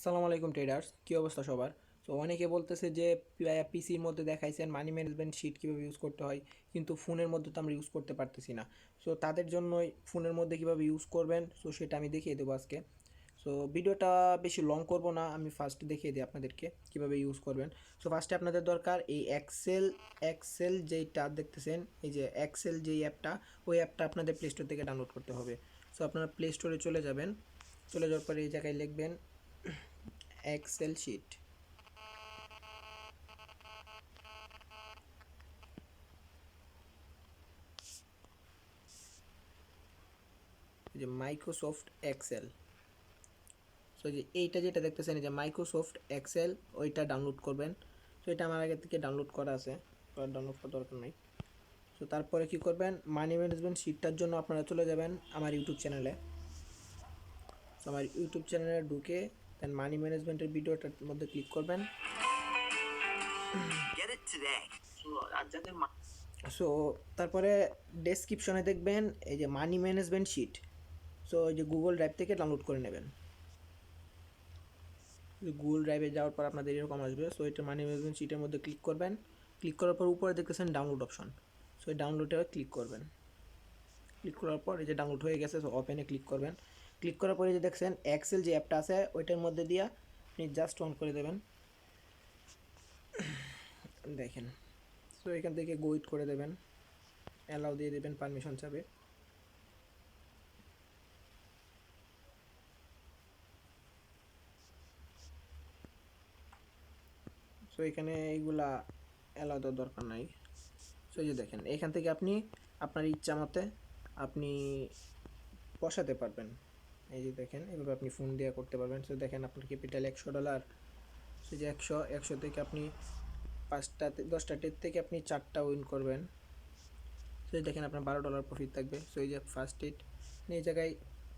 আসসালামু আলাইকুম ট্রেডার্স, কী অবস্থা সবার? তো অনেকে বলতেছে যে পিসির মধ্যে দেখাইছেন মানি ম্যানেজমেন্ট শিট কীভাবে ইউজ করতে হয়, কিন্তু ফোনের মধ্যে তো আমরা ইউজ করতে পারতেছি না। সো তাদের জন্যই ফোনের মধ্যে কীভাবে ইউজ করবেন, সো সেটা আমি দেখিয়ে দেবো আজকে। সো ভিডিওটা বেশি লং করব না, আমি ফার্স্ট দেখিয়ে দিই আপনাদেরকে কীভাবে ইউজ করবেন। সো ফার্স্টে আপনাদের দরকার এই এক্সেল যেইটা দেখতেছেন, এই যে এক্সেল যেই অ্যাপটা, ওই অ্যাপটা আপনাদের প্লে স্টোর থেকে ডাউনলোড করতে হবে। সো আপনারা প্লে স্টোরে চলে যাবেন, চলে যাওয়ার পরে এই জায়গায় লিখবেন এক্সেল শিট। যে মাইক্রোসফট এক্সেল, সো যে এইটা যেটা দেখতেছেন এই যে মাইক্রোসফট এক্সেল, ওইটা ডাউনলোড করবেন। সো এটা আমার আগে থেকে ডাউনলোড করা আছে, ডাউনলোড করার দরকার নেই। সো তারপরে কি করবেন, মানি ম্যানেজমেন্ট শিটটার জন্য আপনারা চলে যাবেন আমার ইউটিউব চ্যানেলে। সো আমার ইউটিউব চ্যানেলে ঢুকে দেন মানি ম্যানেজমেন্টের ভিডিওটার মধ্যে ক্লিক করবেন। সো তারপরে ডেসক্রিপশনে দেখবেন এই যে মানি ম্যানেজমেন্ট শিট। সো এই যে গুগল ড্রাইভ থেকে ডাউনলোড করে নেবেন। গুগল ড্রাইভে যাওয়ার পর আপনাদের এরকম আসবে। সো এটা মানি ম্যানেজমেন্ট শিটের মধ্যে ক্লিক করবেন। ক্লিক করার পর উপরে দেখতেছেন ডাউনলোড অপশন, সো এই ডাউনলোডে ক্লিক করবেন। ক্লিক করার পর এই যে ডাউনলোড হয়ে গেছে, সো ওপেনে ক্লিক করবেন। ক্লিক করার পরে যে দেখছেন এক্সেল যে অ্যাপটা আছে ওইটার মধ্যে দিয়ে আপনি জাস্ট অন করে দেবেন। দেখেন, সো এখান থেকে গো ইট করে দেবেন, অ্যালাউ দিয়ে দেবেন, পারমিশন চাবে। সো এখানে এইগুলা অ্যালাউ দেওয়ার দরকার নাই। সো এই যে দেখেন এখান থেকে আপনি আপনার ইচ্ছা মতে আপনি বসাতে পারবেন। এই যে দেখেন এভাবে আপনি ফোন দিয়ে করতে পারবেন। সো দেখেন আপনার ক্যাপিটাল $100, সো যে 100 থেকে আপনি 5টা 10টা টেট থেকে আপনি 4টা উইন করবেন। সো দেখেন আপনার $12 প্রফিট থাকবে। সো এই যে ফার্স্ট টেট এই জায়গায়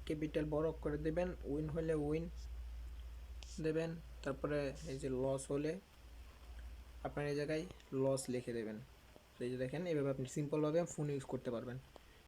ক্যাপিটাল বড় করে দেবেন, উইন হলে উইন দেবেন, তারপরে এই যে লস হলে আপনার এই জায়গায় লস লিখে দেবেন। তো এই যে দেখেন এভাবে আপনি সিম্পলভাবে ফোন ইউজ করতে পারবেন।